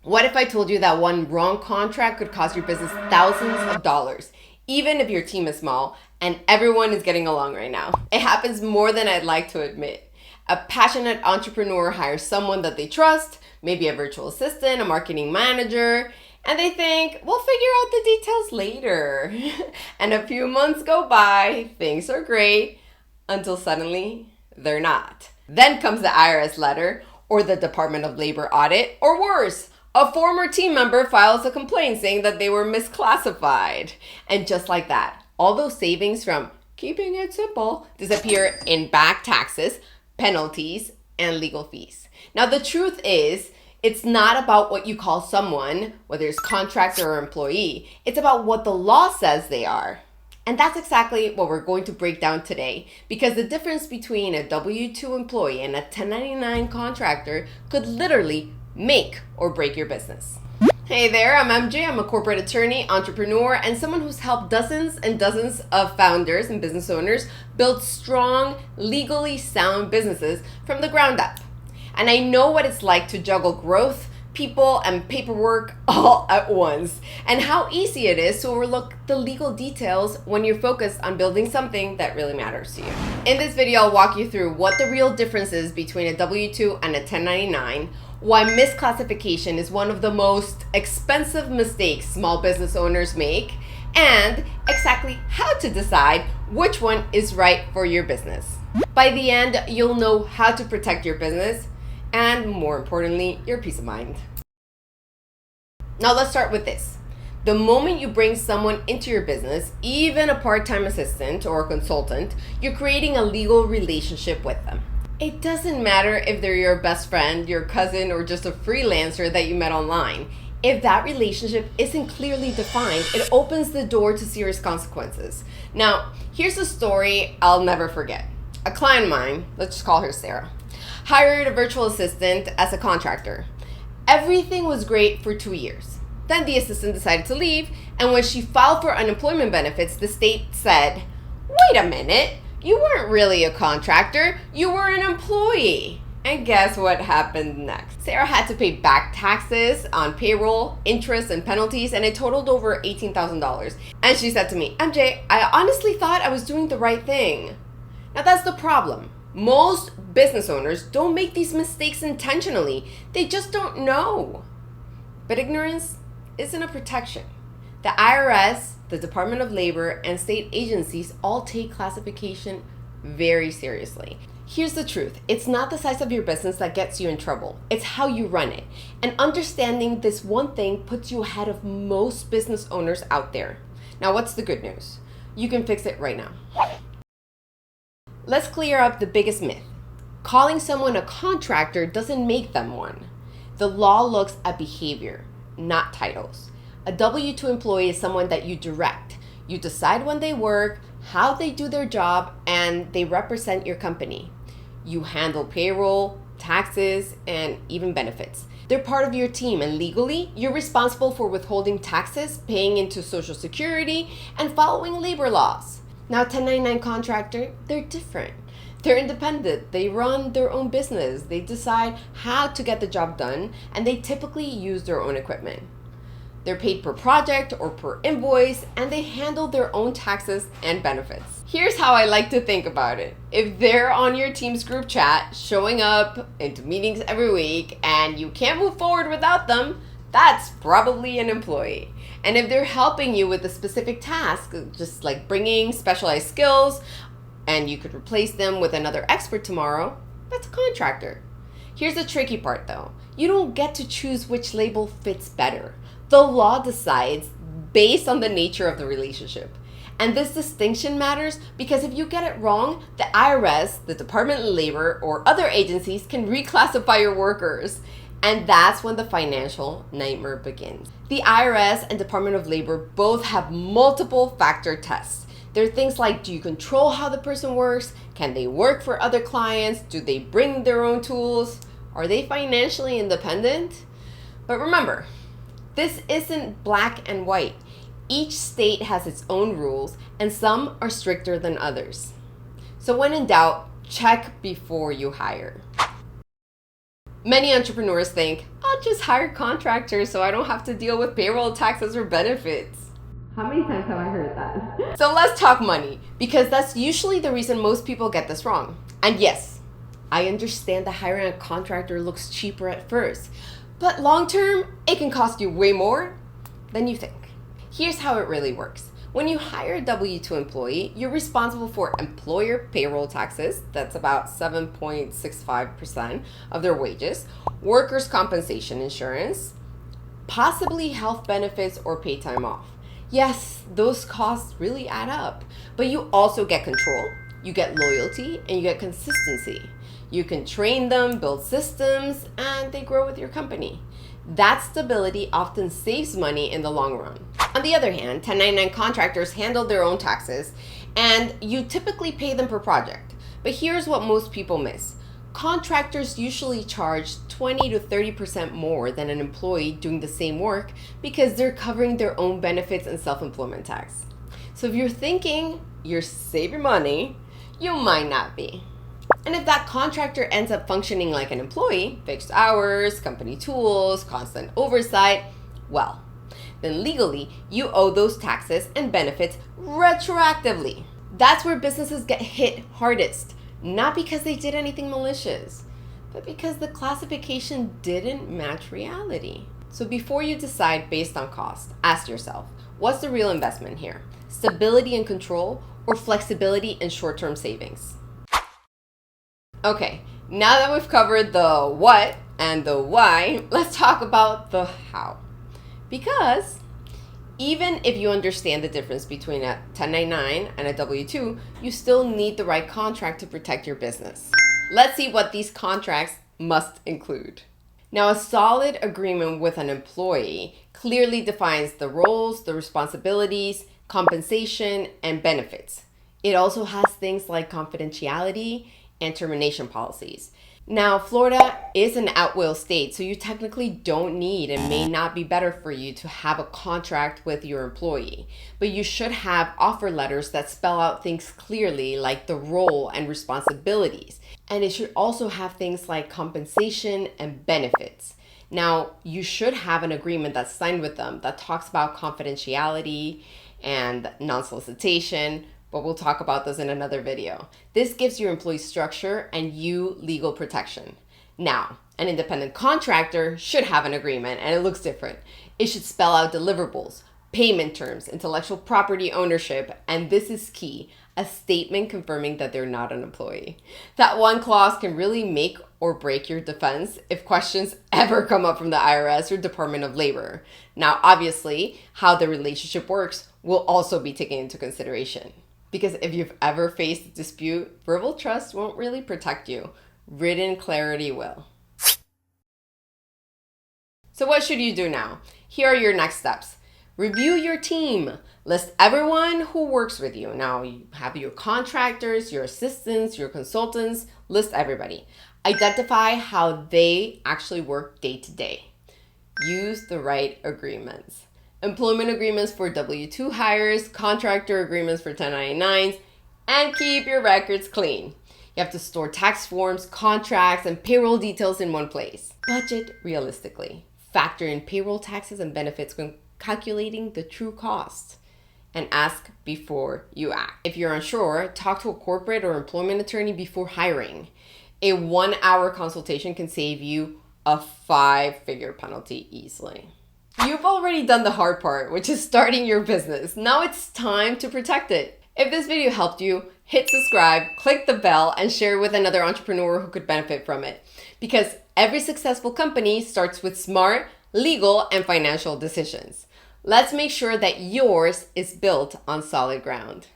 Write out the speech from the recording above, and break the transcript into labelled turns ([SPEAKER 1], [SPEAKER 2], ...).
[SPEAKER 1] What if I told you that one wrong contract could cost your business thousands of dollars, even if your team is small and everyone is getting along right now? It happens more than I'd like to admit. A passionate entrepreneur hires someone that they trust, maybe a virtual assistant, a marketing manager, and they think, we'll figure out the details later. And a few months go by, things are great, until suddenly they're not. Then comes the IRS letter, or the Department of Labor audit, or worse, a former team member files a complaint saying that they were misclassified. And just like that, all those savings from keeping it simple disappear in back taxes, penalties, and legal fees. Now, the truth is, it's not about what you call someone, whether it's contractor or employee. It's about what the law says they are. And that's exactly what we're going to break down today, because the difference between a W-2 employee and a 1099 contractor could literally make or break your business. Hey there, I'm MJ. I'm a corporate attorney, entrepreneur, and someone who's helped dozens and dozens of founders and business owners build strong, legally sound businesses from the ground up. And I know what it's like to juggle growth, people, and paperwork all at once, and how easy it is to overlook the legal details when you're focused on building something that really matters to you. In this video, I'll walk you through what the real difference is between a W-2 and a 1099, why misclassification is one of the most expensive mistakes small business owners make, and exactly how to decide which one is right for your business. By the end, you'll know how to protect your business and, more importantly, your peace of mind. Now let's start with this. The moment you bring someone into your business, even a part-time assistant or a consultant, you're creating a legal relationship with them. It doesn't matter if they're your best friend, your cousin, or just a freelancer that you met online. If that relationship isn't clearly defined, it opens the door to serious consequences. Now, here's a story I'll never forget. A client of mine, let's just call her Sarah, hired a virtual assistant as a contractor. Everything was great for 2 years. Then the assistant decided to leave, and when she filed for unemployment benefits, the state said, wait a minute, you weren't really a contractor, you were an employee. And guess what happened next? Sarah had to pay back taxes on payroll, interest, and penalties, and it totaled over $18,000. And she said to me, MJ, I honestly thought I was doing the right thing. Now that's the problem. Most business owners don't make these mistakes intentionally. They just don't know. But ignorance isn't a protection. The IRS, the Department of Labor, and state agencies all take classification very seriously. Here's the truth. It's not the size of your business that gets you in trouble. It's how you run it. And understanding this one thing puts you ahead of most business owners out there. Now, what's the good news? You can fix it right now. Let's clear up the biggest myth. Calling someone a contractor doesn't make them one. The law looks at behavior, not titles. A W-2 employee is someone that you direct. You decide when they work, how they do their job, and they represent your company. You handle payroll, taxes, and even benefits. They're part of your team, and legally, you're responsible for withholding taxes, paying into Social Security, and following labor laws. Now, 1099 contractor, they're different. They're independent. They run their own business. They decide how to get the job done, and they typically use their own equipment. They're paid per project or per invoice, and they handle their own taxes and benefits. Here's how I like to think about it. If they're on your team's group chat, showing up into meetings every week, and you can't move forward without them, that's probably an employee. And if they're helping you with a specific task, just like bringing specialized skills, and you could replace them with another expert tomorrow, that's a contractor. Here's the tricky part though. You don't get to choose which label fits better. The law decides based on the nature of the relationship. And this distinction matters because if you get it wrong, the IRS, the Department of Labor, or other agencies can reclassify your workers. And that's when the financial nightmare begins. The IRS and Department of Labor both have multiple factor tests. There are things like, do you control how the person works? Can they work for other clients? Do they bring their own tools? Are they financially independent? But remember, this isn't black and white. Each state has its own rules, and some are stricter than others. So when in doubt, check before you hire. Many entrepreneurs think, not just hire contractors so I don't have to deal with payroll taxes or benefits? How many times have I heard that? So let's talk money, because that's usually the reason most people get this wrong. And yes, I understand that hiring a contractor looks cheaper at first, but long term, it can cost you way more than you think. Here's how it really works. When you hire a W-2 employee, you're responsible for employer payroll taxes, that's about 7.65% of their wages, workers' compensation insurance, possibly health benefits or paid time off. Yes, those costs really add up, but you also get control, you get loyalty, and you get consistency. You can train them, build systems, and they grow with your company. That stability often saves money in the long run. On the other hand, 1099 contractors handle their own taxes, and you typically pay them per project. But here's what most people miss. Contractors usually charge 20 to 30% more than an employee doing the same work because they're covering their own benefits and self-employment tax. So if you're thinking you're saving money, you might not be. And if that contractor ends up functioning like an employee, fixed hours, company tools, constant oversight, well, then legally you owe those taxes and benefits retroactively. That's where businesses get hit hardest, not because they did anything malicious, but because the classification didn't match reality. So before you decide based on cost, ask yourself, what's the real investment here? Stability and control, or flexibility and short-term savings? Okay, now that we've covered the what and the why, let's talk about the how. Because even if you understand the difference between a 1099 and a W-2, you still need the right contract to protect your business. Let's see what these contracts must include. Now, a solid agreement with an employee clearly defines the roles, the responsibilities, compensation, and benefits. It also has things like confidentiality and termination policies. Now, Florida is an at-will state, so you technically don't need and may not be better for you to have a contract with your employee. But you should have offer letters that spell out things clearly, like the role and responsibilities. And it should also have things like compensation and benefits. Now, you should have an agreement that's signed with them that talks about confidentiality and non-solicitation, but we'll talk about this in another video. This gives your employees structure and you legal protection. Now, an independent contractor should have an agreement, and it looks different. It should spell out deliverables, payment terms, intellectual property ownership, and this is key, a statement confirming that they're not an employee. That one clause can really make or break your defense if questions ever come up from the IRS or Department of Labor. Now, obviously, how the relationship works will also be taken into consideration. Because if you've ever faced a dispute, verbal trust won't really protect you. Written clarity will. So what should you do now? Here are your next steps. Review your team. List everyone who works with you. Now you have your contractors, your assistants, your consultants. List everybody. Identify how they actually work day to day. Use the right agreements. Employment agreements for W-2 hires, contractor agreements for 1099s, and keep your records clean. You have to store tax forms, contracts, and payroll details in one place. Budget realistically. Factor in payroll taxes and benefits when calculating the true cost. And ask before you act. If you're unsure, talk to a corporate or employment attorney before hiring. A 1-hour consultation can save you a 5-figure penalty easily. You've already done the hard part, which is starting your business. Now it's time to protect it. If this video helped you, hit subscribe, click the bell, and share it with another entrepreneur who could benefit from it. Because every successful company starts with smart, legal, and financial decisions. Let's make sure that yours is built on solid ground.